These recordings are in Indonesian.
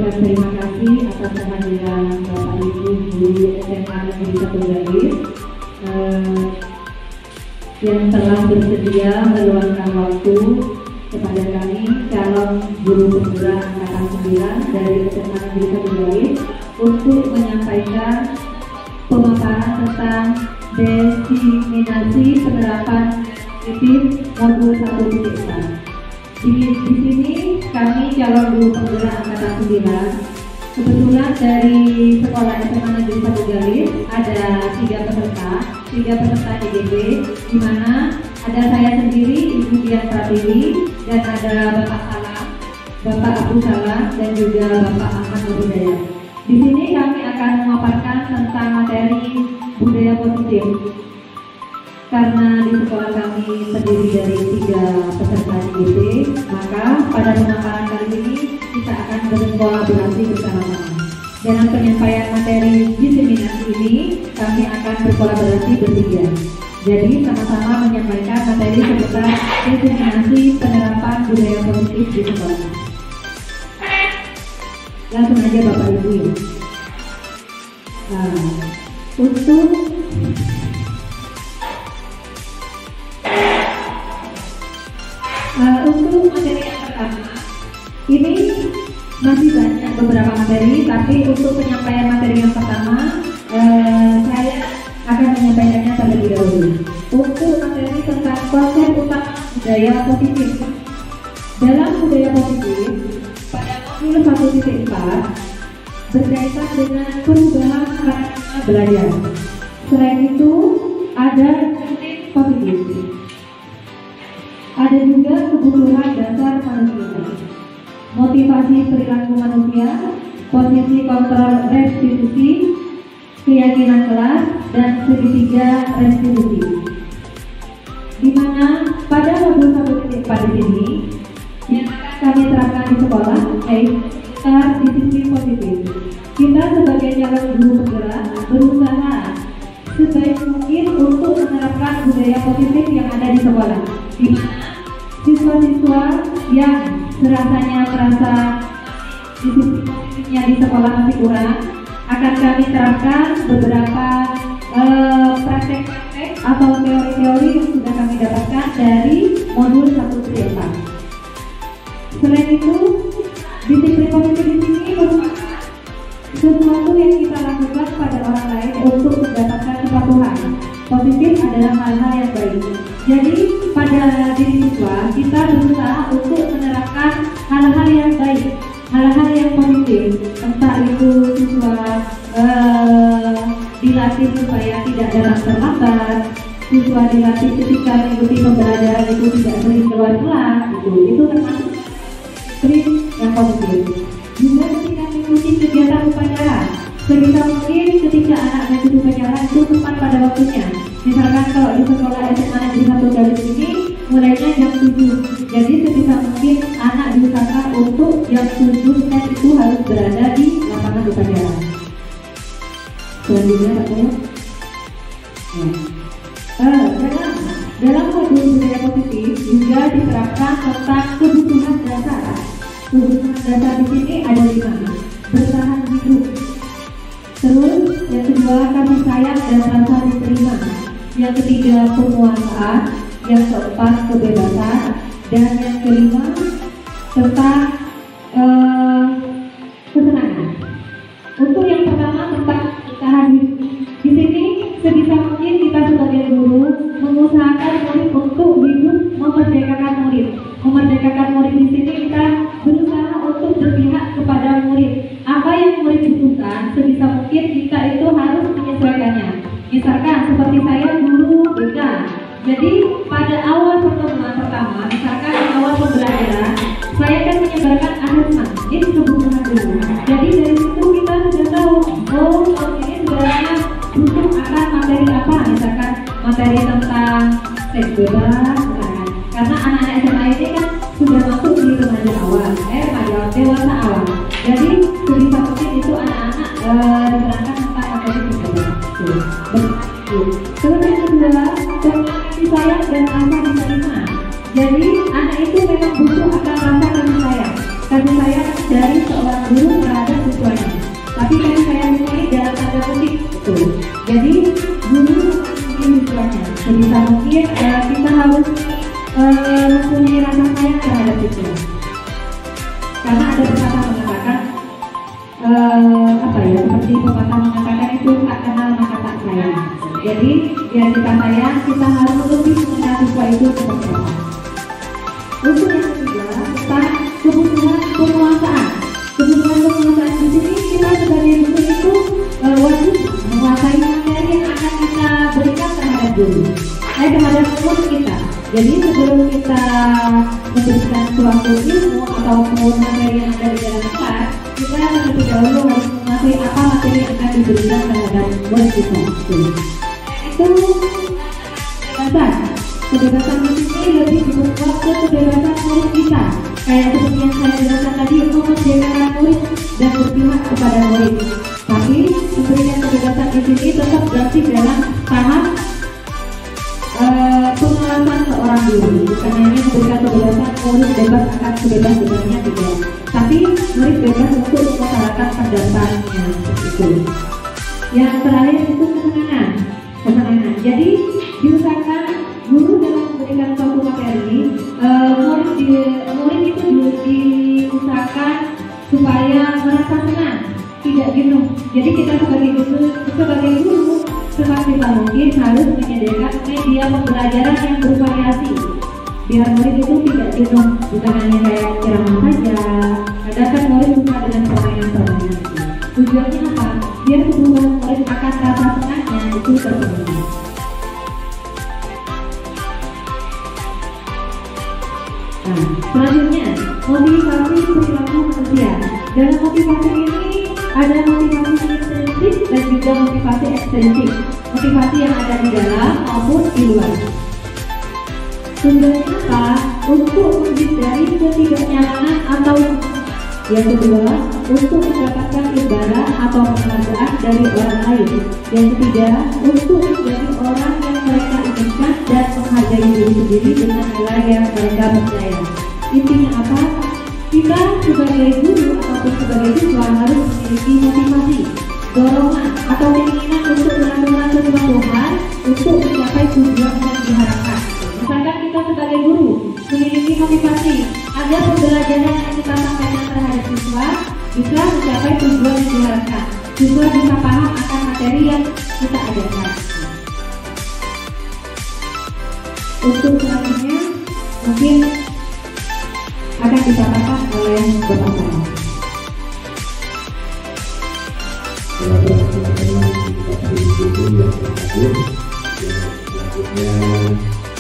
mengucapkan terima kasih atas kehadiran Bapak Ibu Guru SMA Negeri 1 Galis yang telah bersedia meluangkan waktu kepada kami calon guru penggerak angkatan 9 dari SMA Negeri 1 Galis untuk menyampaikan pemaparan tentang diseminasi penerapan aktif modul 1.4. Di sini kami calon guru penggerak angkatan 9 kebetulan dari sekolah SMA Negeri 1 Galis ada 3 peserta DGB, di mana ada saya sendiri Ibu Dian Pratiwi dan ada Bapak Salam, Bapak Abu Salam dan juga Bapak Ahmad Budaya. Di sini kami akan memaparkan tentang materi budaya positif. Karena di sekolah kami terdiri dari 3 peserta DGB, maka pada pemaparan kali ini kita akan berkolaborasi bersama-sama. Dalam penyampaian materi diseminasi ini, kami akan berkolaborasi bertiga. Jadi sama-sama menyampaikan materi seputar diseminasi penerapan budaya positif di sekolah. Langsung aja Bapak Ibu. Untuk materi yang pertama, ini masih banyak beberapa materi, tapi untuk penyampaian materi yang pertama, saya akan menyampaikannya terlebih dahulu. Untuk materi tentang konsep utama budaya positif. Dalam budaya positif, pada modul 1.4 berkaitan dengan perubahan paradigma belajar. Selain itu, ada unit positif. Ada juga kebutuhan dasar manusia, motivasi perilaku manusia, posisi kontrol restitusi, keyakinan kelas, dan segitiga restitusi. Di mana pada modul 1.4 ini yang akan kami terapkan di sekolah yaitu disiplin positif. Kita sebagai calon guru penggerak berusaha sebaik mungkin untuk menerapkan budaya positif yang ada di sekolah, di mana siswa-siswa yang rasanya merasa disiplin positifnya di sekolah masih kurang, akan kami terapkan beberapa praktek-praktek atau teori-teori yang sudah kami dapatkan dari modul 1.4. Selain itu, disiplin positif di sini merupakan sesuatu yang kita lakukan pada orang lain untuk mendapatkan kepatuhan. Positif adalah hal-hal yang baik. Jadi pada diri siswa kita berusaha untuk menerapkan hal-hal yang baik, hal-hal yang positif. Entah itu siswa dilatih supaya tidak datang terlambat, siswa dilatih ketika mengikuti pembelajaran itu tidak sering keluar kelas, itu termasuk disiplin yang positif. Juga ketika mengikuti kegiatan upacara, sebisa mungkin ketika anak mengikuti upacara itu tepat pada waktunya. Misalkan kalau di sekolah SMA Negeri 1 Galis ini mulainya jam 7, jadi sebisa mungkin anak diusahakan untuk jam 7 itu harus berada di lapangan upacara. Selanjutnya Pak Teo. Dalam modul budaya positif juga diterapkan tentang kebutuhan dasar. Kebutuhan dasar di sini ada 5. Bertahan hidup. Terus yang kedua kasih sayang dan rasa diterima. Yang ketiga penguasaan. Yang keempat kebebasan. Dan yang kelima tentang kesenangan. Untuk yang pertama tentang bertahan hidup. Di sini sebisa mungkin kita sebagai guru mengusahakan murid untuk hidup memerdekakan murid. Memerdekakan murid di sini kita berusaha untuk berpihak kepada murid. Apa yang murid butuhkan sebisa mungkin kita itu harus menyesuaikannya. Misalkan seperti saya guru BK. Jadi pada awal pertemuan pertama, misalkan di awal pembelajaran, saya akan menyebarkan asesmen. Ini kebutuhan dulu. Jadi dari situ kita sudah tahu, oh ini sebenarnya butuh akan materi apa, misalkan materi tentang seks bebas, misalkan. Karena anak-anak SMA ini kan sudah masuk di remaja awal, dewasa awal. Jadi sebisa mungkin itu anak-anak diterangkan tentang materi seks bebas. Terus yang kedua, tentang kasih sayang dan rasa diterima. Jadi anak itu memang butuh akan rasa kasih sayang dari seorang guru terhadap Jadi guru mungkin siswanya sebisa mungkin kita harus mempunyai rasa sayang terhadap siswa, karena ada pepatah mengatakan seperti pepatah mengatakan itu tak kenal maka tak sayang. Jadi biar kita sayang, kita harus lebih mengenal siswa itu seperti apa. Untuk yang ketiga tentang kebutuhan penguasaan. Kebutuhan penguasaan di sini kita sebagai guru itu wajib menguasai materi yang akan kita berikan terhadap guru, terhadap murid kita. Jadi sebelum kita memberikan suatu ilmu ataupun materi yang ada di dalam kelas, kita terlebih dahulu harus menguasai apa materi yang akan diberikan terhadap murid kita. Itu kebebasan di sini lebih diperkuat ke kebebasan murid kita. Kayak seperti yang saya jelaskan tadi, memerdekakan murid dan berpihak kepada murid. Tapi memberikan kebebasan di sini tetap berarti dalam tahap pengawasan seorang guru. Bukan hanya memberikan kebebasan murid bebas akan sebebas-bebasnya tidak, tapi murid bebas untuk mengutarakan pendapatnya itu. Yang terakhir itu kesenangan. Jadi diusahakan guru dalam memberikan suatu materi, murid itu diusahakan supaya merasa senang, tidak jenuh. Jadi kita sebagai guru semaksimal mungkin harus menyediakan media pembelajaran yang bervariasi, biar murid itu tidak jenuh, bukan hanya kayak ceramah saja. Kadang kan murid suka dengan permainan-permainan. Tujuannya apa? Biar kebutuhan murid akan rasa senangnya itu terpenuhi. Nah, selanjutnya motivasi perilaku manusia. Dalam motivasi ini ada motivasi intrinsik dan juga motivasi ekstrinsik. Motivasi yang ada di dalam maupun di luar. Tujuannya apa? Untuk menghindari ketidaknyamanan atau yang kedua, untuk mendapatkan imbalan atau penghargaan dari orang lain. Yang ketiga, untuk menjadi orang yang mereka inginkan dan menghargai diri sendiri dengan nilai yang mereka percaya. Intinya apa? Kita sebagai guru ataupun sebagai siswa harus memiliki motivasi, dorongan atau keinginan untuk melakukan sesuatu hal untuk mencapai tujuan yang diharapkan. Misalkan kita sebagai guru memiliki motivasi agar pembelajaran yang kita sampaikan terhadap siswa bisa mencapai tujuan yang diharapkan. Siswa bisa paham akan materi yang kita ajarkan. Untuk selanjutnya mungkin akan disampaikan oleh Bapak Sarah.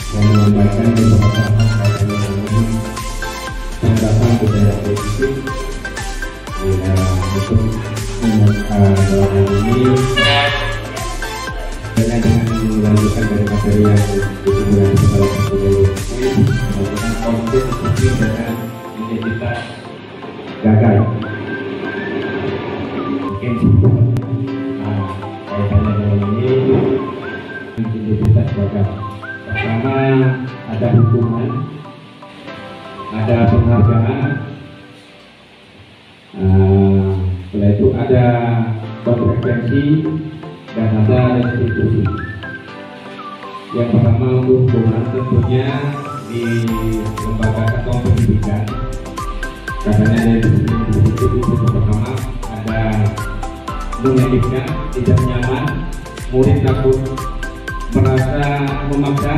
Saya menyampaikan beberapa hal mengenai penerapan budaya positif. Untuk dalam ini dengan melanjutkan dari materi yang disebutkan salah satu dari menggunakan konflik positif dengan identitas gagal. Mungkin kaitannya dengan ini identitas gagal. Pertama ada hukuman, ada penghargaan, setelah itu ada konsekuensi dan ada restitusi. Yang pertama untuk hukuman tentunya di lembaga atau pendidikan, katanya dari itu pertama ada menyedihkan, tidak nyaman, murid takut merasa memaksa,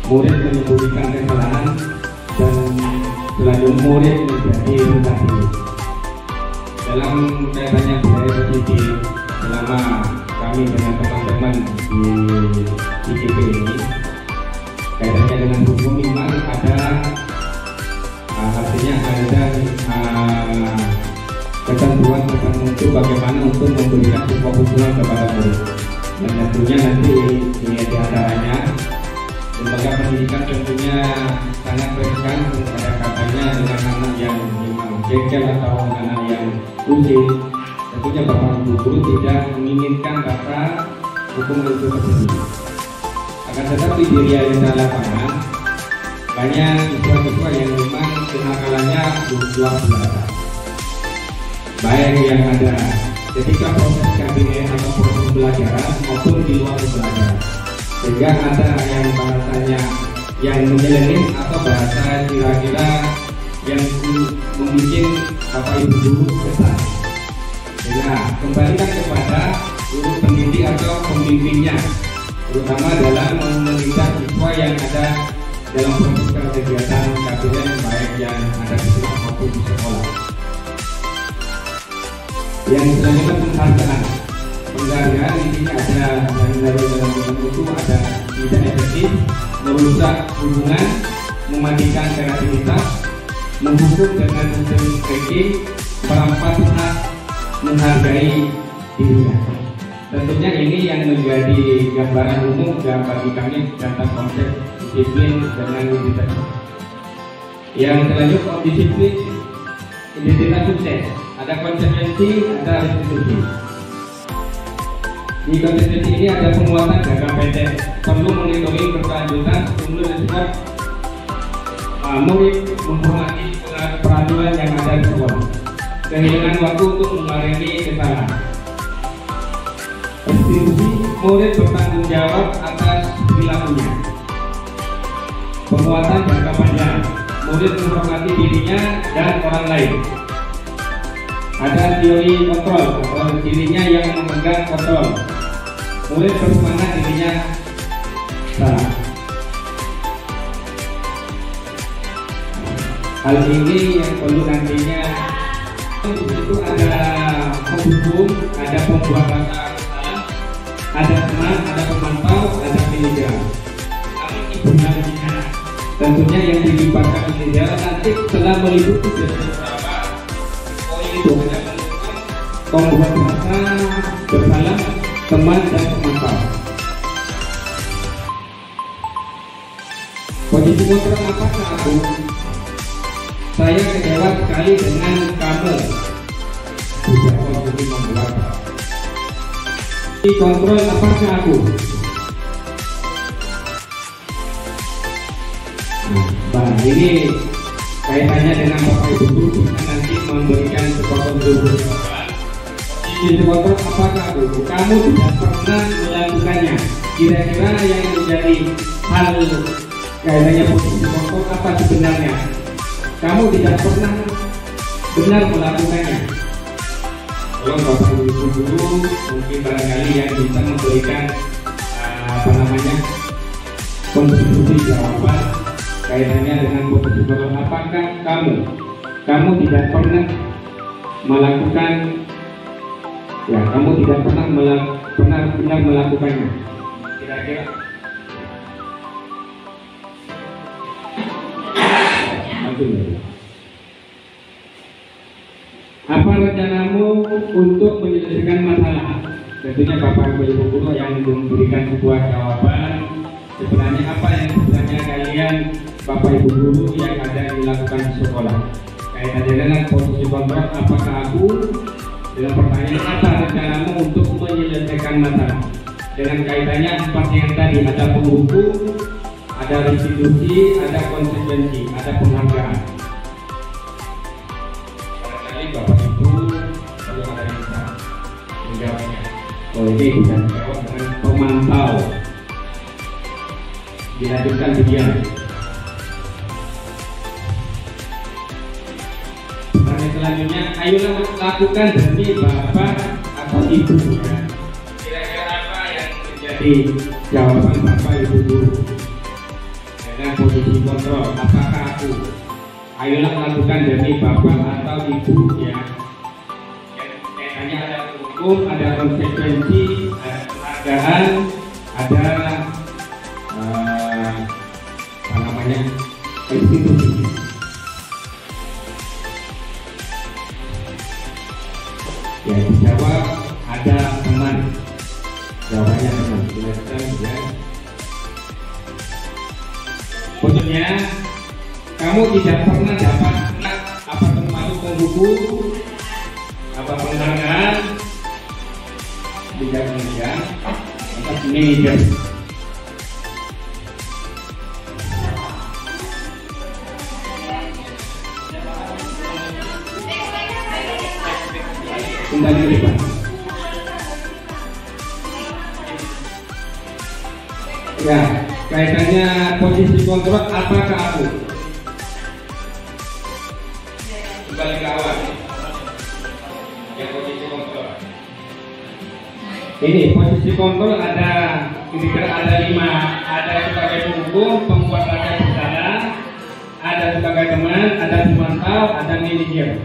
murid menyembunyikan kesalahan, dan selanjutnya murid menjadi rendah diri. Dalam kaitannya budaya positif, selama kami dengan teman-teman di IKP ini, kaitannya dengan hukum memang ada artinya ada ketentuan tertentu bagaimana untuk memberikan sebuah hukuman kepada murid. Dan tentunya nanti ini diantaranya lembaga pendidikan tentunya sangat riskan pada katanya dengan anak yang memang jengkel atau anak yang usil. Tentunya Bapak Ibu guru tidak menginginkan rasa hukum itu terjadi. Akan tetapi di realita lapangan banyak siswa-siswa yang memang kenakalannya luar biasa. Baik yang ada ketika proses kabinet atau proses pembelajaran maupun di luar pembelajaran, sehingga ada yang bahasanya yang menyeleneh atau bahasa kira-kira yang membuat Bapak Ibu guru kesal. Nah, kembalikan kepada guru pendidik atau pembimbingnya, terutama dalam meminta siswa yang ada dalam proses kegiatan kabinet baik yang ada di sekolah maupun di sekolah. Yang selanjutnya penghargaan intinya ada yang dari dalam itu ada tidak efektif, merusak hubungan, mematikan kreativitas, menghukum dengan sistem ranking, merampas hak, menghargai dirinya. Tentunya ini yang menjadi gambaran umum bagi kami tentang konsep disiplin dengan identitas. Yang selanjutnya disiplin identitas sukses. Ada konsekuensi, ada restitusi. Di konsekuensi ini ada penguatan jangka pendek, perlu monitoring berkelanjutan, stimulus respon murid menghormati peraturan yang ada di sekolah, kehilangan waktu untuk mengurangi kesalahan. Restitusi, murid bertanggung jawab atas perilakunya. Penguatan jangka panjang, murid menghormati dirinya dan orang lain. Ada teori kontrol dirinya yang memegang kontrol. Murid bersemangat dirinya salah. Hal ini yang perlu nantinya itu ada penghukum, ada pembuat rasa bersalah, ada teman, ada pemantau, ada penyedia. Tentunya yang dilibatkan penyedia nanti setelah meliputi beberapa poin itu ada pembuat rasa bersalah, teman dan pemantau. Posisi kontrol apakah aku? Saya kecewa sekali dengan kamu. Tidak mungkin membuat. Di kontrol apakah aku? Nah, ini kaitannya dengan Bapak Ibu guru bisa nanti memberikan sebuah kontrol. Di kontrol apakah aku? Kamu tidak pernah melakukannya. Kira-kira yang menjadi hal kaitannya posisi kontrol apa sebenarnya? Kamu tidak pernah benar melakukannya. Kalau Bapak Ibu guru mungkin barangkali yang bisa memberikan kontribusi jawaban kaitannya dengan posisi kontrol. Apakah kamu tidak pernah melakukan, ya kamu tidak pernah benar melakukannya. Kira-kira apa rencanamu untuk menyelesaikan masalah? Tentunya Bapak Ibu guru yang memberikan sebuah jawaban. Sebenarnya apa yang sebenarnya kalian Bapak Ibu guru yang ada dilakukan di sekolah? Kaitannya dengan posisi kontrol apakah aku? Dalam pertanyaan apa rencanamu untuk menyelesaikan masalah? Dengan kaitannya empat yang tadi, ada penghukum, ada restitusi, ada konsekuensi, ada penghargaan. Barangkali Bapak Ibu perlu ada yang bisa menjawabnya. Oh ini bisa dijawab dengan pemantau. Dilanjutkan video. Pertanyaan selanjutnya, ayolah lakukan demi Bapak atau Ibu. Kira-kira apa yang menjadi jawaban Bapak Ibu guru? Dengan posisi kontrol, apakah aku? Ayolah lakukan demi Bapak atau Ibu ya. Kayaknya ada hukum, ada konsekuensi, ada penghargaan, ada restitusi. Ya dijawab ada teman. Jawabannya teman. Silakan ya. Maksudnya kamu tidak pernah dapat apa termasuk penghukum, apa penghargaan, tidak mengejar, atas manajer. Kembali ke depan. Ya, kaitannya posisi kontrol apakah aku? Kembali ke awal. Ya, posisi kontrol. Ini posisi kontrol ada kira-kira ada 5. Ada sebagai penghukum, pembuat rakyat bersalah, ada sebagai teman, ada pemantau, ada manajer.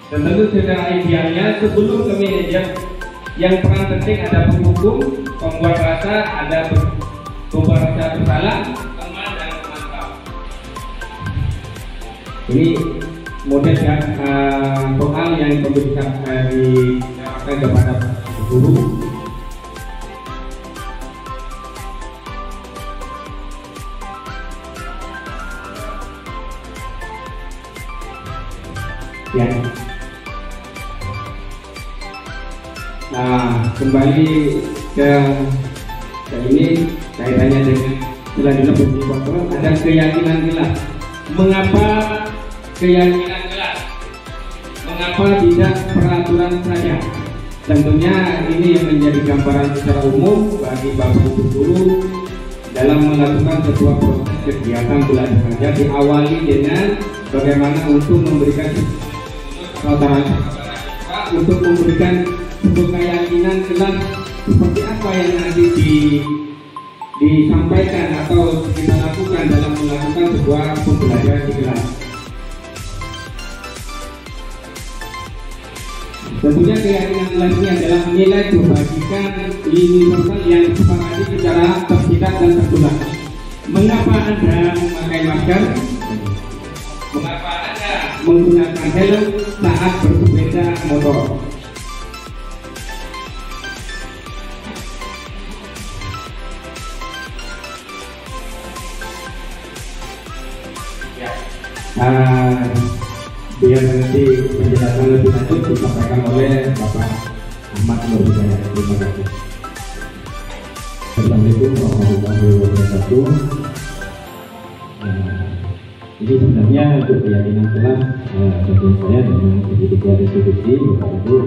Dan tentu secara idealnya sebelum ke manajer, yang peran penting ada penghukum, pembuat rasa, ada pembuat rasa bersalah, teman dan pemantau. Ini model soal yang perlu disampaikan kepada guru. Ya. Nah, kembali ke ini kaitannya dengan selanjutnya posisi kontrol ada keyakinan jelas. Mengapa keyakinan jelas? Mengapa tidak peraturan saja? Tentunya ini yang menjadi gambaran secara umum bagi Bapak Ibu guru dalam melakukan sebuah proses kegiatan belajar mengajar diawali dengan bagaimana untuk memberikan untuk memberikan sebuah keyakinan jelas seperti apa yang nanti disampaikan atau kita lakukan dalam melakukan sebuah pembelajaran di kelas. Tentunya keyakinan jelas ini adalah nilai kebajikan universal yang disepakati secara tersirat dan tertulis. Mengapa Anda memakai masker? Mengapa Anda menggunakan helm saat bersepeda motor? Ya. Biar nanti penjelasan lebih lanjut disampaikan oleh Bapak Ahmad Nur Hidayat. Terima kasih. Assalamualaikum warahmatullahi wabarakatuh. Ini sebenarnya untuk keyakinan kelas bagi saya dengan pendidikan institusi Bapak Ibu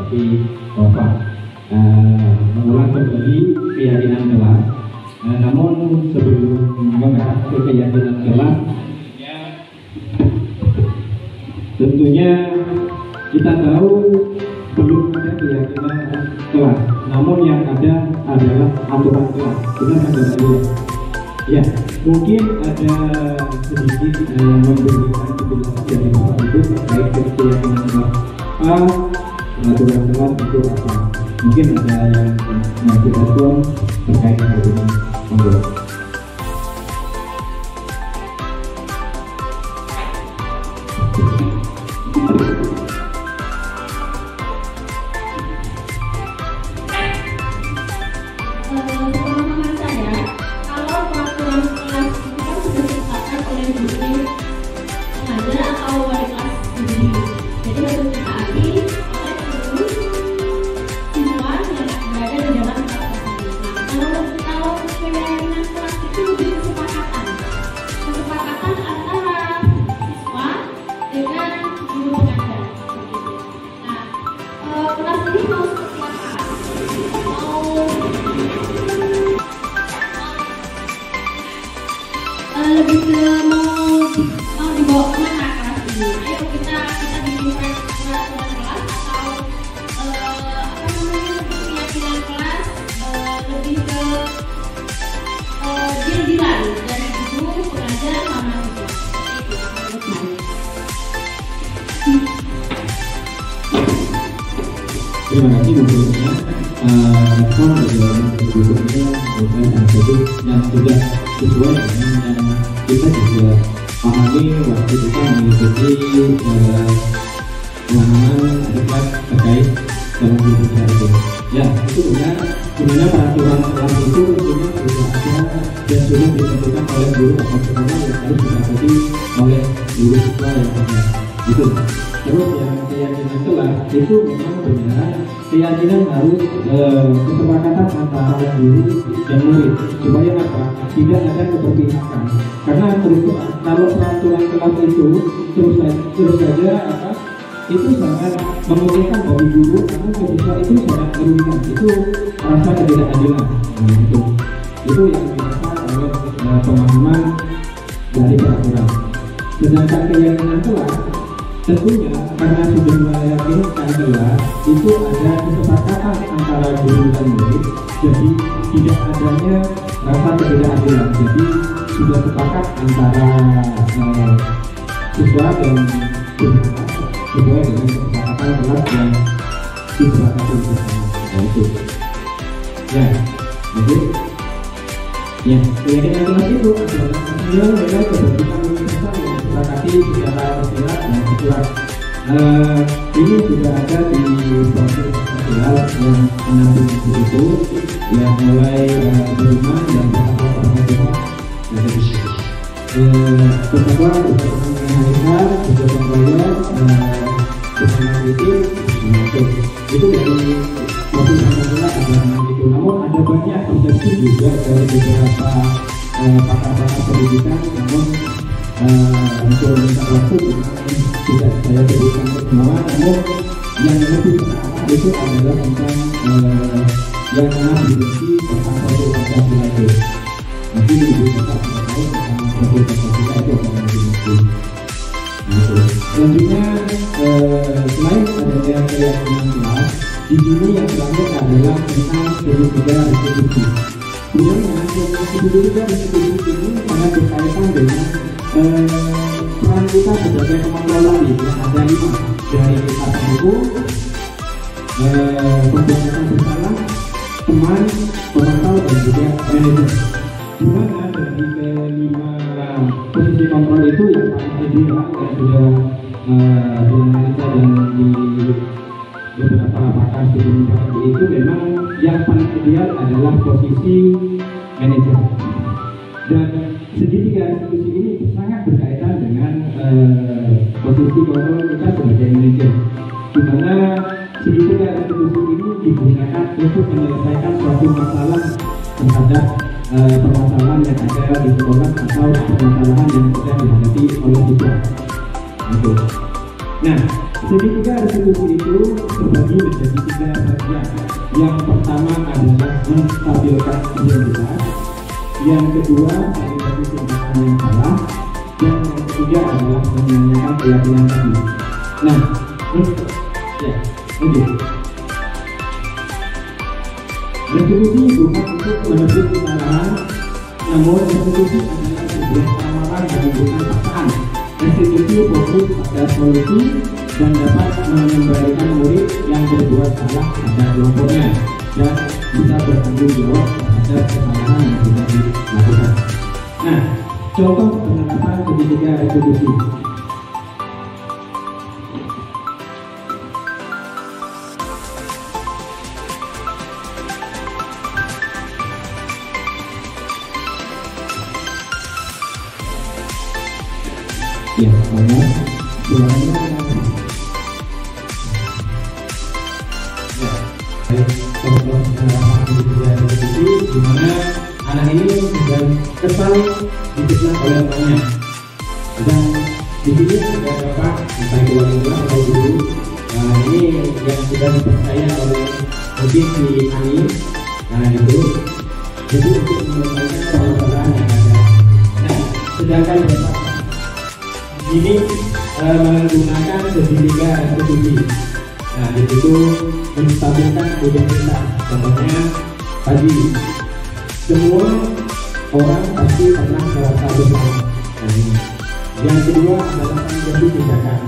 di Bapak mengulang kembali keyakinan kelas. Namun sebelum membahas keyakinan kelas, tentunya kita tahu belum ada keyakinan kelas. Namun yang ada adalah aturan kelas. Benar ada saya? Ya, mungkin ada sedikit memberikan penjelasan dari Bapak Ibu terkait keyakinan kelas. Aturan kelas itu apa? Mungkin ada yang menjelaskan terkait hal ini. Monggo. Pemahaman saya, kalau peraturan kelas itu kan sudah ditetapkan oleh guru pengajar atau wali kelas sendiri. Jadi harus ditaati oleh seluruh siswa yang berada di dalam kelas tersebut. Kalau keyakinan kelas itu lebih kesepakatan antara siswa dengan guru pengajar. Nah, kelas ini mau seperti apa? Lebih ke mau dibawa kemana kelas ini? Ayo kita bikin peraturan kelas atau keyakinan kelas lebih ke deal-dealan dari guru pengajar sama siswa. Terima kasih sebelumnya. Respon dari sebelumnya bukan yang sudah sesuai dengan yang kita juga pahami waktu kita mengikuti pemahaman advokat terkait dalam berbicara itu. Ya, itu benar. Sebenarnya peraturan kelas itu sudah ada dan sudah ditentukan oleh guru atau pertama yang harus diikuti oleh guru siswa yang ada. Itu. Terus yang keyakinan kelas itu memang benar, keyakinan harus kesepakatan antara guru dan murid supaya apa? Tidak ada keberpihakan. Karena terus kalau peraturan kelas itu terus saja apa? Itu sangat menguntungkan bagi guru karena siswa itu sangat merugikan. Itu rasa ketidakadilan. Nah, itu Itu yang didasar oleh pemahaman dari peraturan. Sedangkan keyakinan pula tentunya karena sudah meyakinkan jelas itu ada kesepakatan antara guru dan murid, jadi tidak adanya rasa ketidakadilan. Jadi sudah sepakat antara siswa dan guru sesuai dengan kesepakatan kelas yang disepakati bersama. Itu ya, jadi ya keyakinan kelas itu adalah keyakinan dengan keberpihakan universal yang disepakati secara tersirat dan tersurat. Ini sudah ada di proses sosial yang menanggung itu, yang mulai beriman dan bertakwa kepada Tuhan dan bertakwa bersama dengan bergotong royong bersama kritis itu dari proses sosial agama itu. Namun ada banyak persepsi juga dari beberapa pakar-pakar pendidikan, namun untuk minta waktu tidak saya sebutkan semua. Namun yang lebih utama itu adalah tentang yang namanya dimensi tentang proses Pancasila itu. Nanti ibu bapak tahu tentang proses Pancasila itu akan dimensi. Selanjutnya selain adanya keyakinan kelas, di sini yang terakhir adalah tentang segitiga restitusi. Sebenarnya segitiga restitusi ini sangat berkaitan dengan peran kita sebagai pengelola yang ada 5 dari ikatan hukum, pembuatan bersalah, teman, pemantau dan juga manajer. Di mana dari kelima posisi kontrol itu yang paling ideal yang sudah dianalisa dan di beberapa pakar studi itu memang yang paling ideal adalah posisi manajer. Dan segitiga institusi ini sangat berkaitan dengan posisi kontrol kita sebagai manajer, di mana segitiga institusi ini digunakan untuk menyelesaikan suatu masalah terhadap permasalahan yang ada di sekolah atau permasalahan yang sedang dihadapi oleh siswa. Itu. Nah, segitiga institusi itu terbagi menjadi 3 bagian. Yang pertama adalah menstabilkan identitas. Yang kedua adalah tindakan yang salah, dan yang ketiga adalah menanyakan keyakinan tadi. Nah, ya, lanjut. Restitusi bukan untuk menebus kesalahan, namun restitusi adalah sebuah amalan yang bukan paksaan. Restitusi fokus pada solusi dan dapat mengembalikan murid yang berbuat salah pada kelompoknya dan bisa bertanggung jawab terhadap kesalahan yang sudah dilakukan. Nah, contoh penerapan segitiga restitusi. Ya, suaranya di mana anak ini sedang kesal difitnah oleh temannya, dan di sini ada bapak entah itu wali kelas atau guru. Nah, ini yang sudah dipercaya oleh mungkin si Ani. Nah, itu jadi untuk menyelesaikan permasalahan yang ada. Nah, sedangkan bapak ini menggunakan segitiga restitusi. Nah, di situ menstabilkan identitas. Contohnya tadi, semua orang pasti pernah merasa bersalah. Nah, yang kedua adalah menjadi tindakan.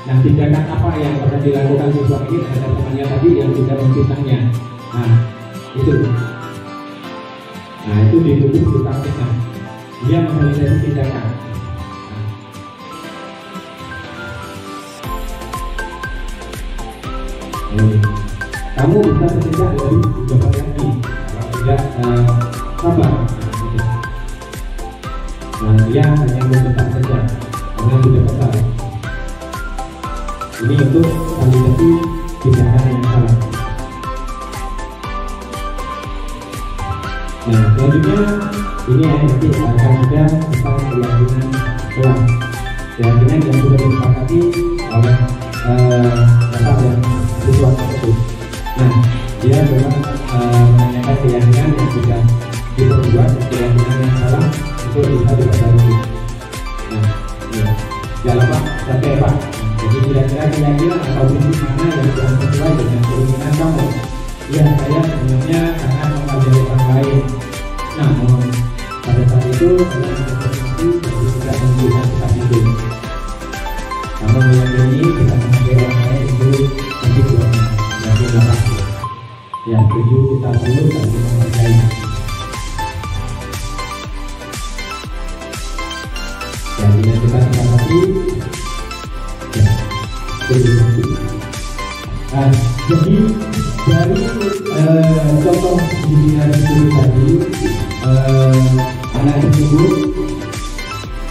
Nah, tindakan apa yang pernah dilakukan siswa ini terhadap temannya tadi yang tidak memfitnahnya. Nah, itu. Nah, itu dituduh tukang fitnah. Dia menjadi tindakan. Kamu bisa bertindak lebih cepat lagi kalau tidak sabar. Nah, dia hanya berdetak saja karena sudah kesal. Ini untuk validasi tindakan yang salah. Nah, selanjutnya ini nanti akan ada tentang keyakinan kelas. Keyakinan yang sudah disepakati oleh bapak dan siswa tersebut. Nah, dia memang menanyakan keyakinan yang sudah diperbuat keyakinan yang salah untuk bisa diperbaiki. Nah, ya. Jangan Pak, sampai Pak. Jadi kira-kira keyakinan atau prinsip mana yang kurang sesuai dengan keinginan kamu? Ya, saya sebenarnya sangat menghargai orang lain. Namun pada saat itu saya berkonsentrasi jadi tidak menggunakan sikap itu. Kamu meyakini bisa menghargai orang lain itu pasti kurang. Jadi tidak. Ya, setuju, kita perlu saling menghargai. Ya, bila kita sepakati, ya, setuju. Nah, jadi dari contoh di hari ini tadi, anak tersebut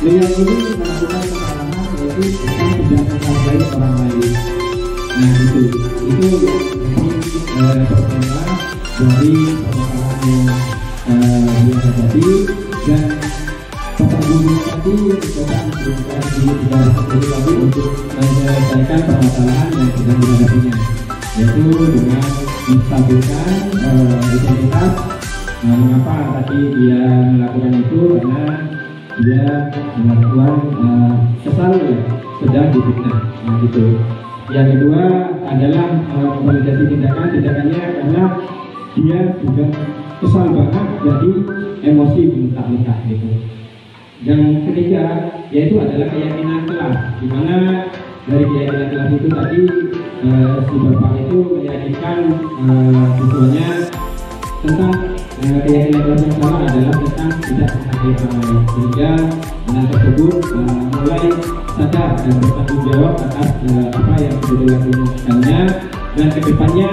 meyakini melakukan kesalahan yaitu kita tidak menghargai orang lain. Nah, itu yang pertama dari permasalahan yang dia hadapi, dan Bapak Guru tadi mencoba memberikan diri tadi untuk menyelesaikan permasalahan yang sedang dihadapinya, yaitu dengan menstabilkan identitas. Nah, mengapa tadi dia melakukan itu? Karena dia melakukan kesal ya, sedang difitnah. Nah, gitu. Yang kedua adalah memvalidasi tindakannya karena dia juga kesal banget, jadi emosi muntah-muntah gitu. Yang ketiga yaitu adalah keyakinan kelas, di mana dari keyakinan kelas itu tadi si bapak itu meyakinkan siswanya tentang keyakinan kelas yang salah adalah tentang tidak menghargai orang lain, sehingga anak tersebut mulai sadar dan bertanggung jawab atas apa yang sudah dilakukannya, dan kedepannya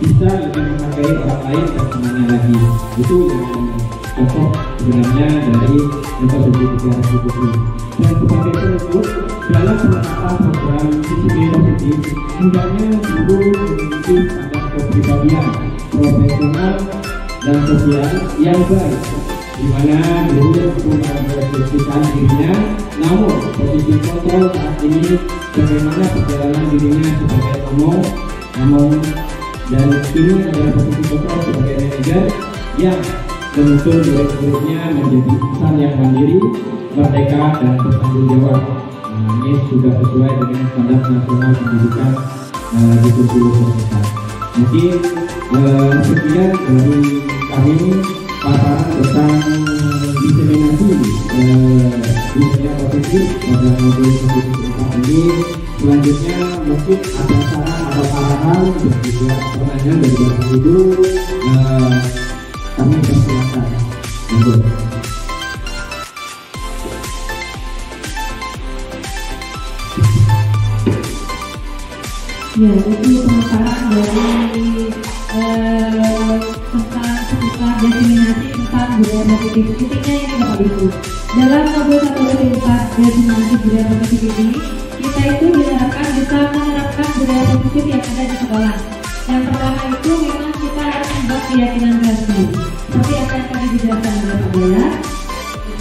bisa lebih menghargai orang lain dan semuanya lagi. Itu yang pokok sebenarnya dari metode 360. Dan sebagai penutup, dalam penerapan program disiplin positif, hendaknya guru memiliki standar kepribadian profesional dan sosial yang baik, di mana guru mampu merefleksikan dirinya, namun posisi kontrol saat ini bagaimana perjalanan dirinya sebagai ngomong, dan ini adalah posisi kontrol sebagai manajer yang menuntun murid-muridnya menjadi insan yang mandiri, merdeka, dan bertanggung jawab. Nah, ini sudah sesuai dengan standar nasional pendidikan di seluruh Indonesia. Mungkin sekian dari kami paparan tentang diseminasi dunia positif pada modul positif ini. Selanjutnya mungkin ada saran atau arahan dan juga pertanyaan dari Bapak Ibu, kami persilakan. Ya, itu pemaparan dari tentang seputar diseminasi tentang budaya positif. Intinya ini Bapak Ibu, dalam modul 1/4 diseminasi budaya positif ini, kita itu diharapkan bisa menerapkan budaya positif yang ada di sekolah. Yang pertama itu memang kita harus membuat keyakinan diri. Seperti apa yang tadi dijelaskan oleh Pak Bola,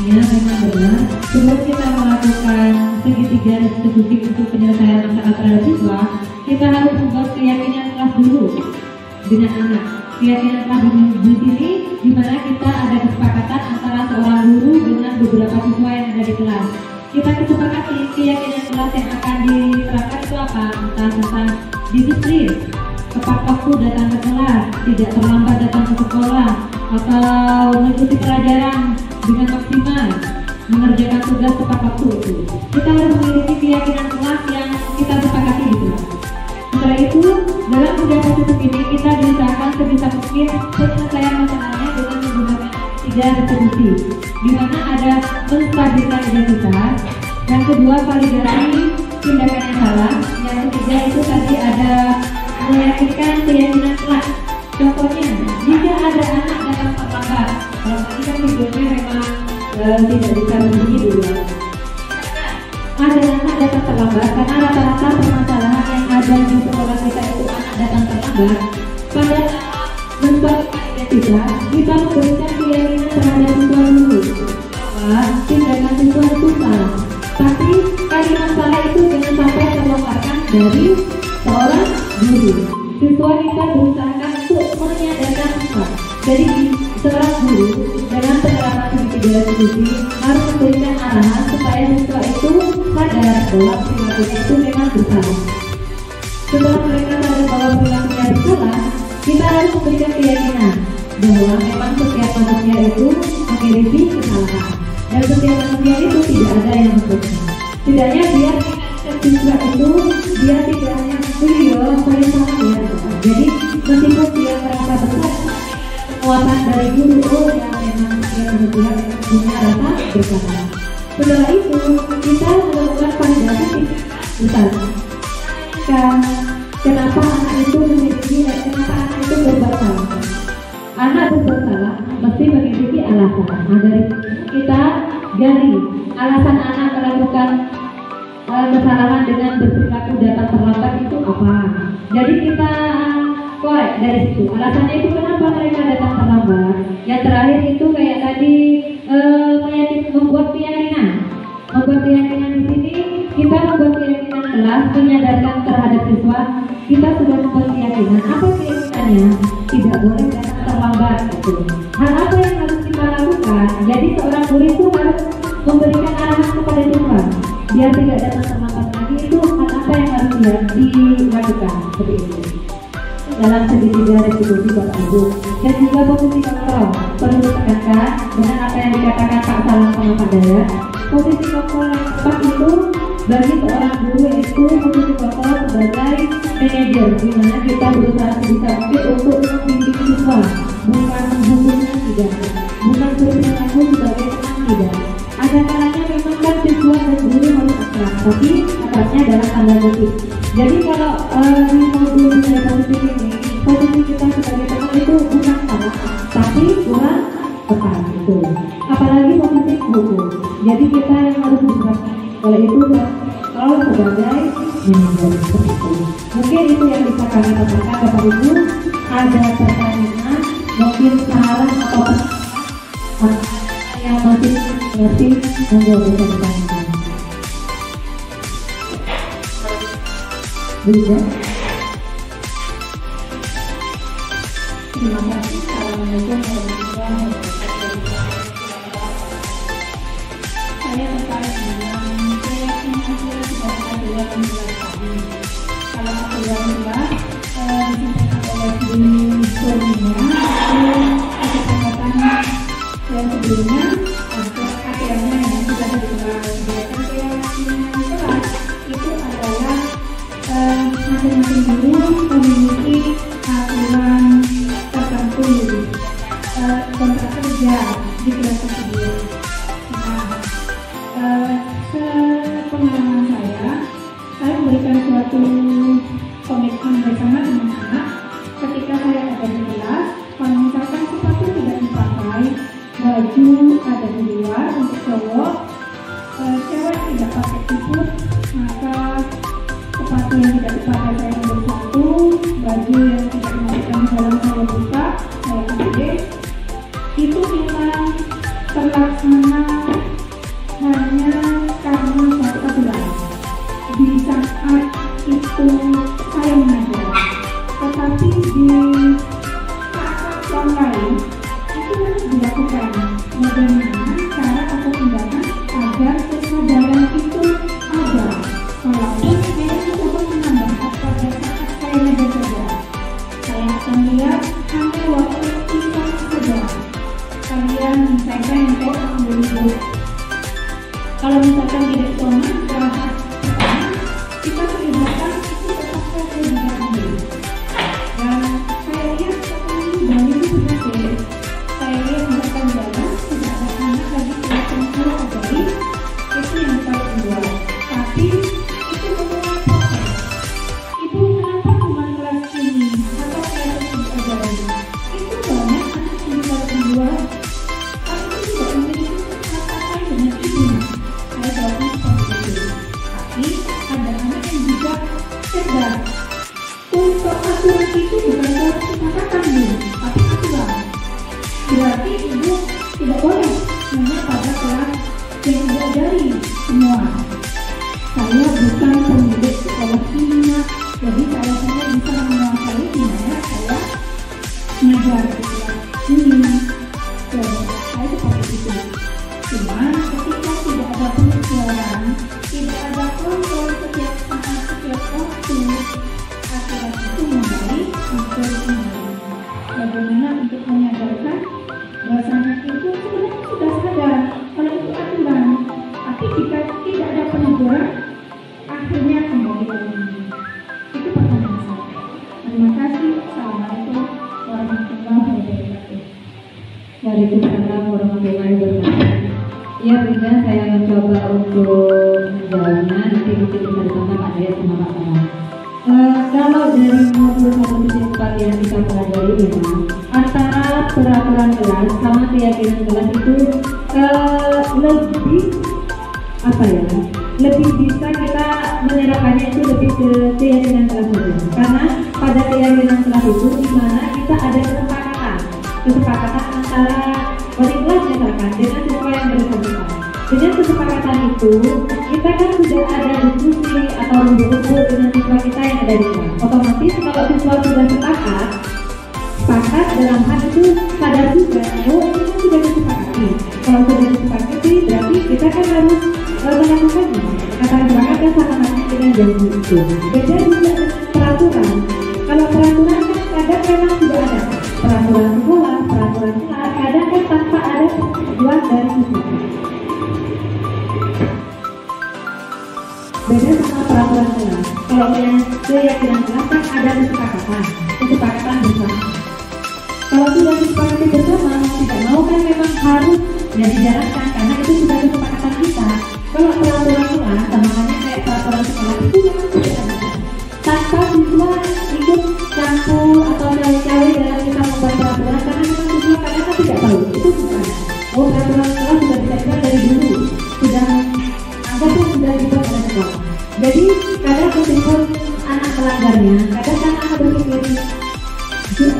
ya memang benar. Sebelum kita melakukan segitiga restitusi untuk penyelesaian masalah terhadap siswa, kita harus membuat keyakinan kelas dulu dengan anak. Keyakinan kelas di sini, di mana kita ada kesepakatan antara seorang guru dengan beberapa siswa yang ada di kelas. Kita kesepakati keyakinan kelas yang akan diterapkan itu apa? Entah tentang disiplin, tepat waktu datang ke kelas, tidak terlambat datang ke sekolah, atau mengikuti pelajaran dengan maksimal, mengerjakan tugas tepat waktu itu. Kita harus memiliki keyakinan kelas yang kita sepakati gitu. Setelah itu, dalam budaya positif ini kita diusahakan sebisa mungkin penyelesaian masalahnya dengan menggunakan 3 restitusi, di mana ada menstabilkan identitas, yang kedua validasi tindakan yang salah, yang ketiga itu tadi ada meyakinkan keyakinan kelas. Contohnya, jika ada anak datang terlambat, kalau tadi kan videonya memang tidak bisa begini dulu. Ada anak datang terlambat karena rata-rata permasalahan yang ada di sekolah kita itu anak datang terlambat. Pada menstabilkan identitas, kita memberikan keyakinan terhadap siswa dulu bahwa tindakan siswa itu salah. Tapi kalimat salah itu jangan sampai terlontarkan dari seorang guru. Siswa kita berusaha untuk menyadarkan siswa. Jadi seorang guru dan media diskusi harus memberikan arahan supaya siswa itu sadar bahwa perilakunya itu memang bersalah. Setelah mereka sadar bahwa perilakunya bersalah, kita harus memberikan keyakinan bahwa memang setiap manusia itu memiliki kesalahan dan setiap manusia itu tidak ada yang sempurna. Setidaknya biar siswa itu dia tidak hanya saya salah ya. Jadi meskipun dia merasa bersalah, penguatan dari guru yang memang dia benar-benar punya rasa bersalah. Setelah itu kita melakukan validasi besar. Kenapa anak itu memiliki dan kenapa anak itu berbuat salah? Anak berbuat salah mesti memiliki alasan. Nah, dari kita gali alasan anak melakukan kesalahan dengan berperilaku datang terlambat itu apa. Jadi kita korek dari situ. Alasannya itu kenapa mereka datang terlambat. Yang terakhir itu kayak tadi membuat keyakinan. Membuat keyakinan di sini kita membuat keyakinan kelas menyadarkan terhadap siswa. Kita sudah membuat keyakinan. Apa keyakinannya? Tidak boleh datang terlambat. Gitu. Hal apa yang harus kita lakukan? Jadi seorang guru itu harus memberikan arahan kepada siswa biar tidak datang terlambat lagi. Itu hal apa yang harus dilakukan seperti itu dalam segitiga restitusi Bapak Ibu. Dan juga posisi kontrol perlu ditekankan dengan apa yang dikatakan Pak Salam sama Pak Dayat. Posisi kontrol yang tepat itu bagi seorang guru yaitu posisi kontrol sebagai manajer, di mana kita berusaha sebisa mungkin untuk membimbing siswa, bukan menghukumnya, tidak, bukan berperilaku sebagai teman, tidak. Ada kalanya memang kan siswa dan guru harus akrab, tapi akrabnya dalam tanda kutip. Jadi kalau di modul saya posisi ini, posisi kita sebagai teman itu bukan salah, tapi kurang tepat itu. Apalagi posisi hukum. Jadi kita yang harus berpikir kalau itu kalau sebagai manajer seperti itu. Mungkin itu yang bisa kami katakan Bapak Ibu. Ada pertanyaan, mungkin saran atau yang masih monggo bisa ditanyakan. Bisa. Terima kasih. Assalamualaikum warahmatullahi wabarakatuh. Saya tertarik dengan keyakinan saya sebagai aturan menjelaskan tadi. Kalau aturan jelas disampaikan oleh Bu Sonia itu kesempatan saya sebelumnya akhirnya yang sudah dibahas. Keyakinan jelas itu adalah masing-masing guru memiliki aturan tertentu kontrak kerja di kelas tersebut. Sepengalaman saya memberikan suatu komitmen bersama dengan anak ketika saya ada di kelas. Kalau misalkan sepatu tidak dipakai, baju ada di luar untuk cowok, cewek tidak pakai siput, maka sepatu yang tidak dipakai saya ambil satu, baju yang tidak dimasukkan di dalam saya buka, saya ambil. Itu memang terlaksana hanya karena satu aturan. Di saat itu saya mengajar, tetapi di saat yang lain itu dilakukan bagaimana cara atau tindakan agar kesadaran itu ada. Walaupun saya tidak menambah pada saat saya mengajar saja, saya akan lihat hanya waktu kita saja. Kalian misalkan yang saya ambil dulu. Kalau misalkan di diploma rahat pertama, kita kelihatan itu tetap saya tidak ambil. Dan saya lihat sekarang dari itu berhasil. Saya lihat misalkan jalan tidak ada anak lagi kelihatan kalau ajari, itu yang kita buat. Tapi itu semua proses. Ibu kenapa cuma kelas ini atau kelas ini ajari? Itu banyak anak yang bisa buat. Tapi itu tidak memiliki kata-kata dengan ibu. Saya jawabnya Cuma ketika tidak ada penyesuaian, tidak ada kontrol setiap saat, setiap waktu, aturan itu membaik untuk kembali. Bagaimana untuk menyadarkan bahwasanya itu sebenarnya sudah sadar kalau itu aturan, tapi jika tidak ada peneguran, akhirnya kembali lagi. Itu pertanyaan saya. Terima kasih. Assalamualaikum warahmatullahi wabarakatuh. Waalaikumsalam warahmatullahi wabarakatuh. Ya Bunda, saya mencoba untuk menjawabnya. Nanti mungkin bisa ditambah Pak Dayat sama Pak Sarah. Kalau dari modul 1.4 yang kita pelajari memang antara peraturan kelas sama keyakinan kelas itu lebih apa ya? Lebih bisa kita menerapkannya itu lebih ke keyakinan kelas saja. Karena pada keyakinan kelas itu di mana kita ada kesepakatan antara wali kelas misalkan dengan siswa yang bersangkutan. Dengan kesepakatan itu kita kan sudah ada diskusi atau rumput dengan siswa kita yang ada di kelas. Otomatis kalau siswa sudah sepakat dalam hal itu sadar juga, oh ini kan sudah disepakati. Kalau sudah disepakati berarti kita kan harus melakukannya. Kata sepakat kan sama halnya dengan janji itu. Beda juga dengan peraturan. Kalau peraturan kan kadang memang sudah ada peraturan sekolah, peraturan kelas, kadang kan tanpa ada persetujuan dari siswa. Beda sama peraturan kelas. Kalau keyakinan kelas kan ada kesepakatan bersama. Kalau sudah disepakati bersama, mau tidak mau kan memang harus dijalankan karena itu sudah kesepakatan kita. Kalau peraturan kelas sama halnya kayak peraturan sekolah itu memang tidak ada. Tanpa siswa ikut campur atau cawe-cawe dalam kita membuat peraturan karena memang siswa kadang kan tidak tahu itu bukan. Oh peraturan sekolah sudah ditetapkan dari dulu, sudah anggaplah sudah dibuat oleh sekolah. Jadi kadang meskipun anak melanggarnya, kadang kan anak berpikir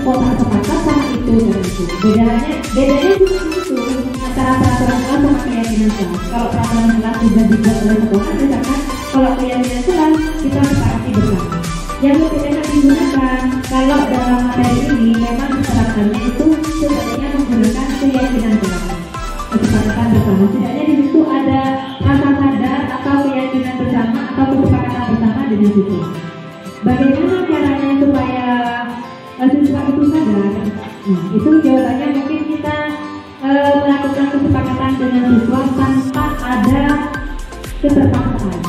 kota sepakat sama itu dan itu. Bedanya cuma itu antara peraturan kelas sama keyakinan kelas. Kalau peraturan kelas sudah dibuat oleh sekolah, misalkan kalau keyakinan kelas kita sepakati bersama. Yang lebih enak digunakan kalau dalam materi ini memang diterapkannya itu sebenarnya menggunakan keyakinan kelas. Kesepakatan bersama. Setidaknya di situ ada rasa sadar atau keyakinan bersama atau kesepakatan bersama dengan siswa. Bagaimana caranya supaya siswa itu sadar? Nah, itu jawabannya mungkin kita melakukan kesepakatan dengan siswa tanpa ada keterpaksaan.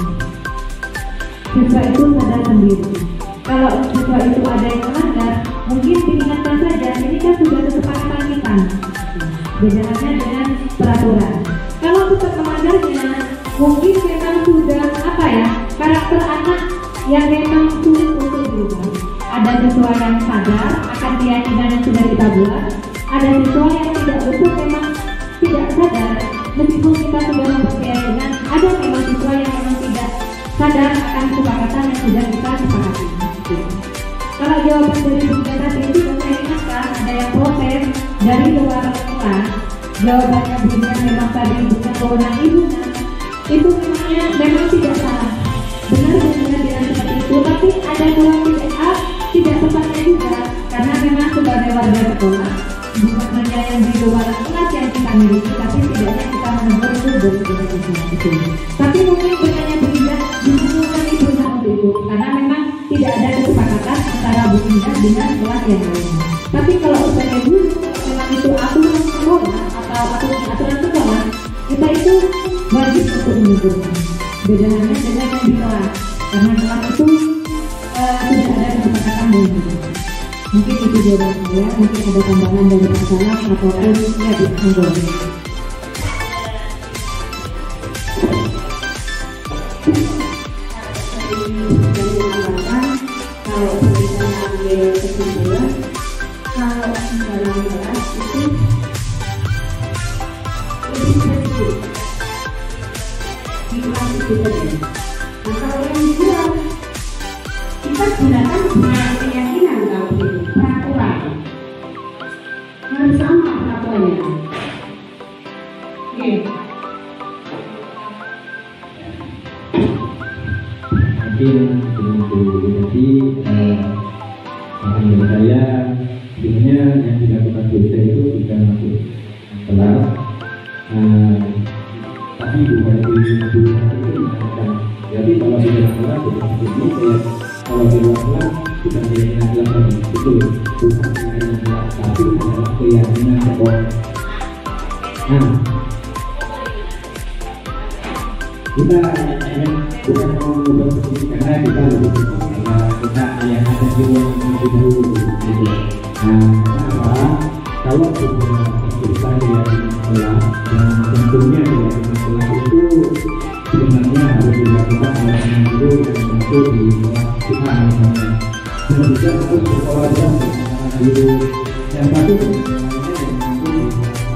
Siswa itu sadar sendiri. Kalau siswa itu ada yang melanggar, mungkin diingatkan saja, ini kan sudah kesepakatan kita. Bedanya dengan peraturan. Kalau tetap melanggarnya, mungkin memang sudah apa ya, karakter anak yang memang sulit untuk berubah. Ada siswa yang sadar akan keyakinan yang sudah kita buat, ada siswa yang tidak betul memang tidak sadar. Meskipun kita sudah membuat keyakinan, ada memang siswa yang memang tidak sadar akan kesepakatan yang sudah kita sepakati. Kalau jawaban dari Bunda tadi itu saya ingatkan ada yang proses dari luar kelas. Jawabannya Bunda memang tadi bukan kewenangan ibunya. Itu memang tidak salah. Benar Bunda bilang seperti itu, tapi ada dua tidak tepatnya juga karena memang sebagai warga sekolah bukan hanya yang di luar kelas yang kita miliki, tapi setidaknya kita menegur itu itu. Tapi mungkin bertanya Bunda dibutuhkan ibunya untuk itu karena memang tidak ada kesepakatan antara Bunda dengan kelas yang lain. Tapi kalau sebagai guru memang itu aturan sekolah atau aturan sekolah, kita itu wajib untuk menegurnya. Bedanya dengan yang di kelas karena kelas itu tidak ada kesepakatan dengan kita. Mungkin itu jawaban saya, mungkin ada tambahan dari Pak Salam ataupun ya di Anggol. Kalau kita ambil kesimpulan, kalau dalam kelas itu lebih spesifik di kelas itu saja. Nah kalau yang di luar kita gunakan bukan keyakinan kalau begitu, peraturan harus sama peraturannya. Oke. Mungkin dengan tadi menurut saya sebenarnya yang dilakukan dosen itu bukan masuk kelas lagi bukan di itu dilakukan. Jadi kalau di dalam kelas ini kayak kalau di luar kelas bukan keyakinan kelas tadi itu bukan keyakinan kelas tapi adalah keyakinan sekolah. Nah, kita bukan mau berpikir karena kita lebih karena kita yang ada di ruang lebih dahulu gitu. Nah, kenapa? Kalau kita keyakinan kelas dan tentunya keyakinan kelas itu sebenarnya harus dilakukan oleh guru yang tentu di kelas kita misalnya, dan juga harus berkolaborasi dengan guru yang satu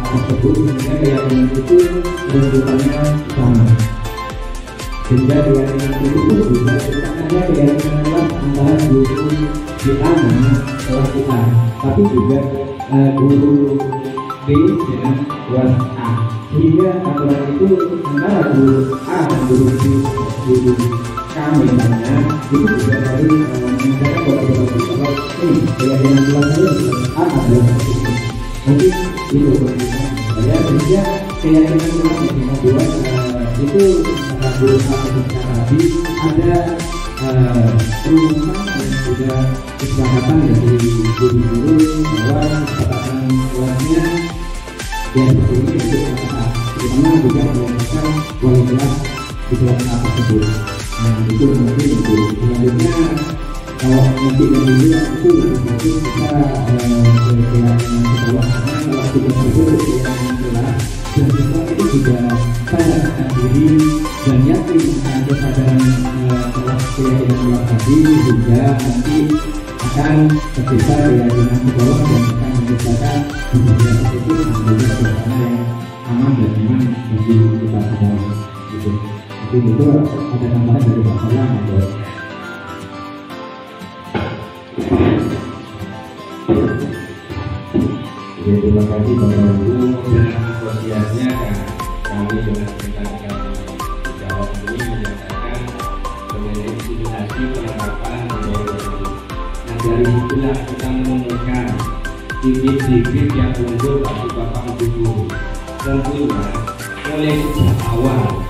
tersebut sehingga keyakinan itu bentukannya sama, sehingga keyakinan itu juga bukan hanya keyakinan kelas antara guru kita dengan kelas kita, tapi juga guru B dengan kelas A, sehingga aturan itu antara guru A dan guru B, guru K misalnya itu juga harus mengajarkan kolaborasi. Kalau ini keyakinan kelas saya A adalah seperti ini, mungkin itu saya sehingga keyakinan kelas yang membuat itu guru A secara tadi ada perumusan dan juga kesepakatan dari guru-guru bahwa kesepakatan kelasnya yang seperti ini untuk apa, terutama juga menggunakan wali kelas di kelas A tersebut. Nah itu mungkin itu selanjutnya kalau nanti dari luar itu mungkin kita keyakinan sekolah, karena kalau kita tersebut keyakinan kelas dan semua itu juga sadarkan diri dan yakin akan kesadaran kelas keyakinan kelas tadi juga nanti akan tercipta keyakinan sekolah dan akan menciptakan budaya tersebut menjadi suasana yang aman dan nyaman bagi kita semua gitu. Mungkin itu ada tambahan dari Pak Salam atau terima kasih Bapak Ibu dengan asosiasinya kami dengan rekan-rekan jawab ini menyatakan mengenai simulasi penerapan budaya baru. Nah dari itulah kita menemukan bibit-bibit yang unggul bagi Bapak Ibu guru. Tentunya mulai sejak awal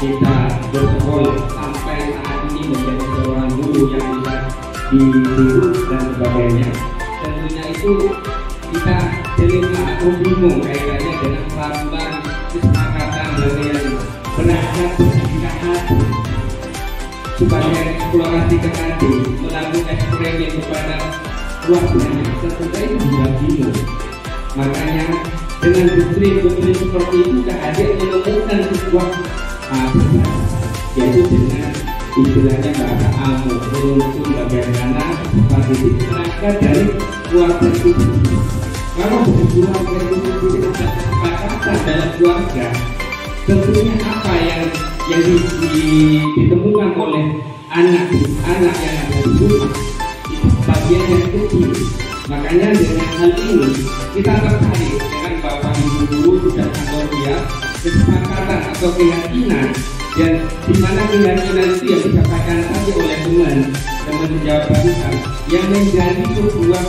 kita bersekolah sampai saat ini menjadi seorang guru yang bisa ditiru dan sebagainya. Tentunya itu kita cerita atau bingung kaitannya dengan peran kesepakatan yang berangkat pendidikan hati supaya eksplorasi ke hati melalui eksperimen kepada keluarganya. Tentunya itu juga bingung. Makanya dengan doktrin seperti itu kehadir menemukan sebuah yaitu dengan istilahnya bahasa ilmu merumuskan bagaimana kesepakatan berangkat dari keluarga itu. Kalau keluarga itu tidak ada kesepakatan dalam keluarga, tentunya apa yang ditemukan oleh anak yang ada di rumah itu bagian yang kecil. Makanya dengan hal ini kita tertarik dengan Bapak Ibu guru sudah sangat lihat kesepakatan atau keyakinan dan di mana keyakinan itu yang disampaikan tadi oleh teman menjawab barusan yang menjadi sebuah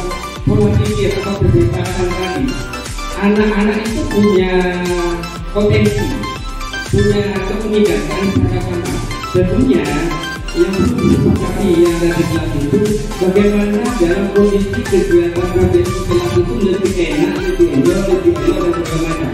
pola pikir atau kebiasaan tadi. Anak-anak itu punya potensi, punya keunikan kan sama. Tentunya yang perlu disepakati yang dari kelas itu bagaimana dalam kondisi kegiatan kelas itu lebih enak, lebih enjoy, lebih elok dan sebagainya.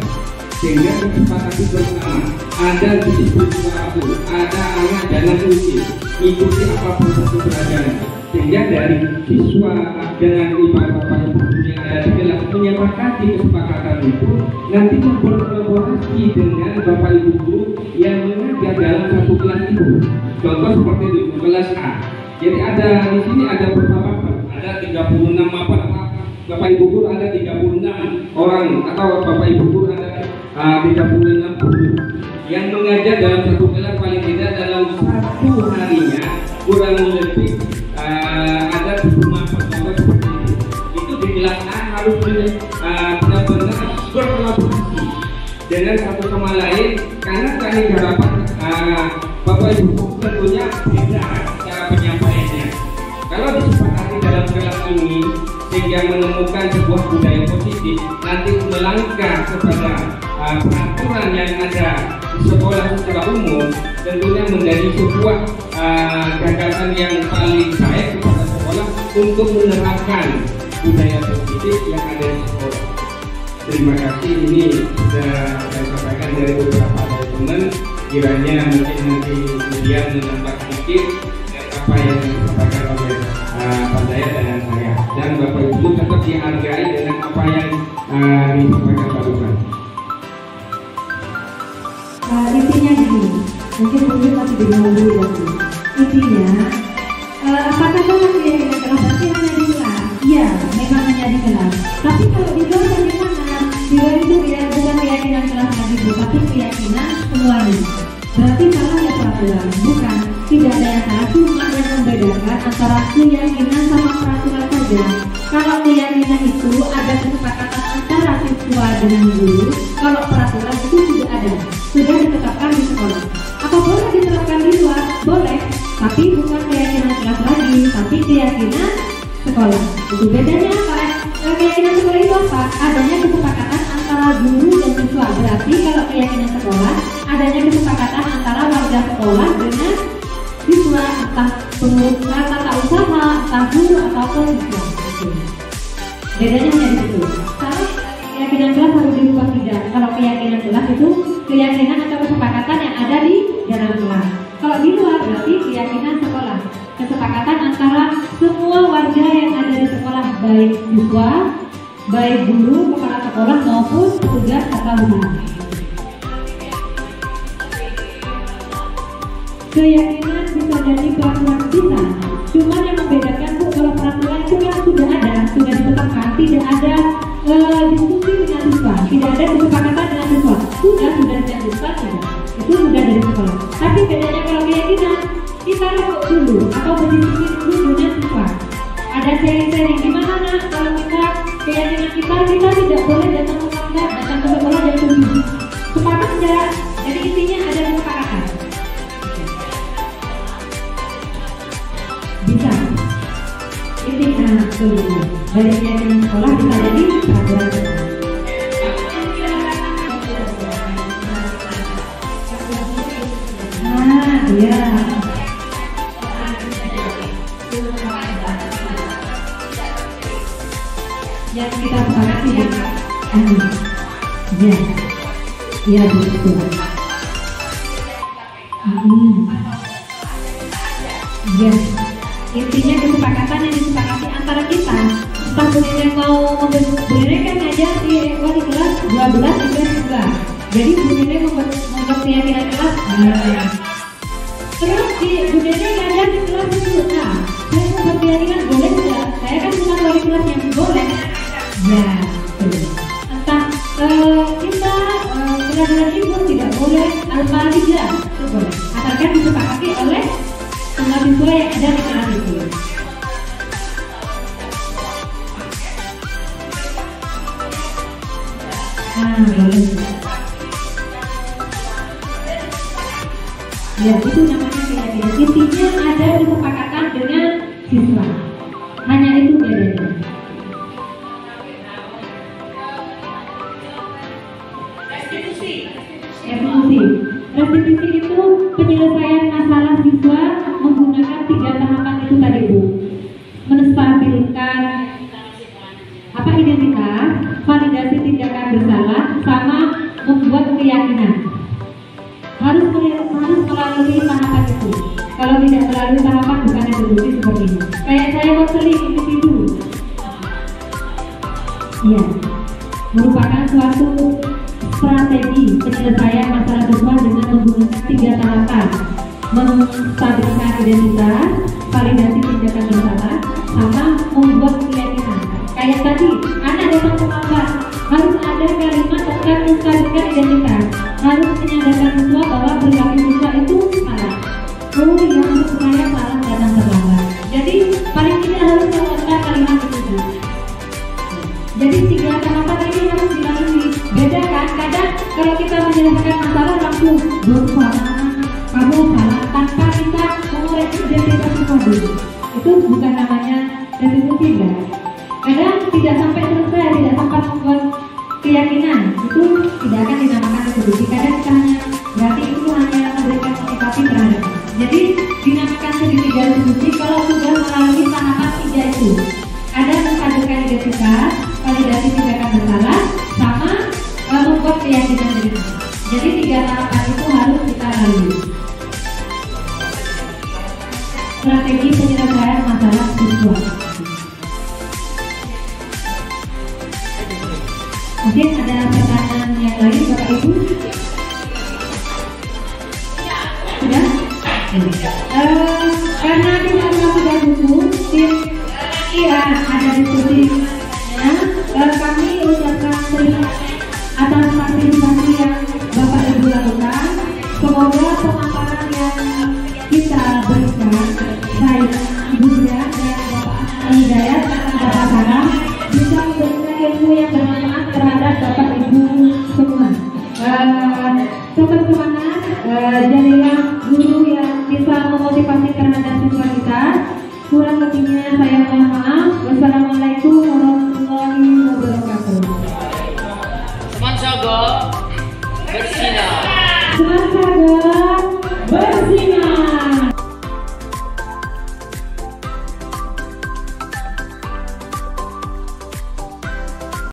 Sehingga disepakati bersama ada disiplin waktu, ada anak dalam uji, ikuti apa proses pembelajaran. Sehingga dari siswa dengan bapak ibu yang ada di kelas menyepakati kesepakatan itu nanti berkolaborasi dengan bapak ibu guru yang mengajar dalam satu kelas itu. Contoh seperti di kelas A. Jadi ada di sini ada beberapa ada 36 bapak ibu guru ada 36 orang atau bapak ibu guru ada 36 guru yang mengajar dalam satu kelas paling tidak dalam satu harinya kurang lebih ada 25 pertemuan seperti itu. Itu di kelas A harus benar-benar berkolaborasi dengan satu sama lain karena kami harapan bapak ibu tentunya beda cara penyampaiannya. Kalau disepakati dalam kelas ini sehingga menemukan sebuah budaya positif nanti melangkah kepada peraturan yang ada di sekolah secara umum tentunya menjadi sebuah gagasan yang paling baik kepada sekolah untuk menerapkan budaya positif yang ada di sekolah. Terima kasih, ini sudah saya sampaikan dari beberapa teman. Kiranya mungkin nanti kemudian menambah sedikit apa yang disampaikan oleh Pak Daya dan saya, dan Bapak Ibu tetap dihargai dengan apa yang disampaikan barusan. Intinya gini, mungkin masih bingung dulu. Intinya, apakah kalau keyakinan kelas pasti hanya di kelas? Iya, memang hanya di kelas. Tapi kalau di luar bagaimana? Di luar itu ya bukan keyakinan kelas lagi, tapi keyakinan semuanya. Berarti salah ya peraturan? Bukan, tidak ada yang salah, cuma yang membedakan antara keyakinan sama peraturan saja. Kalau keyakinan itu ada kesepakatan antara siswa dengan guru, kalau peraturan itu tidak ada, sudah ditetapkan di sekolah. Apa boleh diterapkan di luar? Boleh, tapi bukan keyakinan kelas lagi, tapi keyakinan sekolah. Itu bedanya apa? Keyakinan sekolah itu apa? Adanya kesepakatan antara guru dan siswa. Berarti kalau keyakinan sekolah, adanya kesepakatan antara warga sekolah dengan siswa, entah pengusaha, tata usaha, entah guru ataupun siswa. Bedanya hanya di situ. Kalau keyakinan kelas harus dirubah tidak. Kalau keyakinan kelas itu keyakinan atau kesepakatan yang ada di dalam kelas. Kalau di luar berarti keyakinan sekolah. Kesepakatan antara semua warga yang ada di sekolah, baik siswa, baik guru, kepala sekolah maupun petugas tata usaha. Keyakinan bisa jadi peraturan kita. Cuma yang membedakan Bu, kalau peraturan itu kan sudah ada, sudah ditetapkan, tidak ada diskusi dengan siswa, tidak ada kesepakatan dengan siswa, sudah dianjurkan tidak, itu sudah dari sekolah. Tapi bedanya kalau keyakinan, kita rokok dulu atau berdiskusi dulu dengan siswa. Ada sharing-sharing gimana nak kalau kita keyakinan kita tidak boleh datang ke sekolah jam 7. Sepakat enggak? Jadi intinya ada kesepakatan. Bisa. Intinya dari keyakinan sekolah bisa jadi peraturan. Iya. Yang kita sepakati ya. Ya betul. Ya. Intinya kesepakatan yang disepakati antara kita. Entah yang mau membedakan kan ngajar di kelas 12 di kelas 3. Jadi Bu Nene membuat keyakinan kelas. Terus Bu Nene ngajar di kelas 10. Nah, saya membuat keyakinan boleh tidak? Saya kan cuma wali kelas yang boleh. Ya, entah kita pelajaran ibu tidak boleh, alfa tidak boleh. Asalkan disepakati oleh semua siswa yang ada di kelas itu. Boleh. Ya, itu namanya keyakinan. Intinya ada kesepakatan dengan siswa. Hanya itu bedanya. Restitusi itu penyelesaian masalah siswa menggunakan 3 tahapan itu tadi Bu. Menstabilkan apa identitas, validasi tindakan bersalah, sama membuat keyakinan. Harus melalui tahapan itu. Kalau tidak melalui tahapan bukan restitusi seperti ini. Kayak saya konseling individu. Ya, merupakan suatu strategi penyelesaian masalah siswa dengan menggunakan 3 tahapan: menstabilkan identitas, validasi tindakan bersalah, sama membuat keyakinan. Kayak tadi, anak datang terlambat, harus ada kalimat tentang menstabilkan identitas, harus menyadarkan siswa bahwa perilaku siswa itu salah. Oh iya, untuk saya salah datang terlambat. Jadi paling tidak harus menggunakan kalimat itu. Jadi 3 tahapan ini harus dilalui. Beda kan? Kadang kalau kita menyelesaikan masalah langsung kamu salah tanpa kita mengoreksi identitas siswa dulu. Itu bukan namanya restitusi, kan? Kadang tidak sampai selesai, tidak sempat membuat keyakinan itu tidak akan dinamakan resolusi. Kadang kita berarti itu hanya memberikan motivasi terhadap. Jadi dinamakan segitiga resolusi kalau sudah melalui tahapan 3 itu. Ada mengkaderkan identitas, validasi tindakan bersalah, sama membuat keyakinan diri. Jadi 3 tahapan itu harus kita lalui. Strategi penyelesaian masalah siswa. Mungkin ada pertanyaan yang lain Bapak Ibu? Sudah? Karena kita sudah buku, ada diskusi. Kami ucapkan terima atas partisipasi yang Bapak Ibu lakukan. Semoga pemaparan yang kita berikan, baik Ibu Dia dan Bapak Hidayat dan Bapak Sarah, bisa memberikan ilmu yang bermanfaat terhadap Bapak Ibu semua. Tetap semangat, jadilah guru yang bisa memotivasi terhadap siswa kita. Kurang lebihnya saya mohon maaf. Wassalamualaikum warahmatullahi wabarakatuh.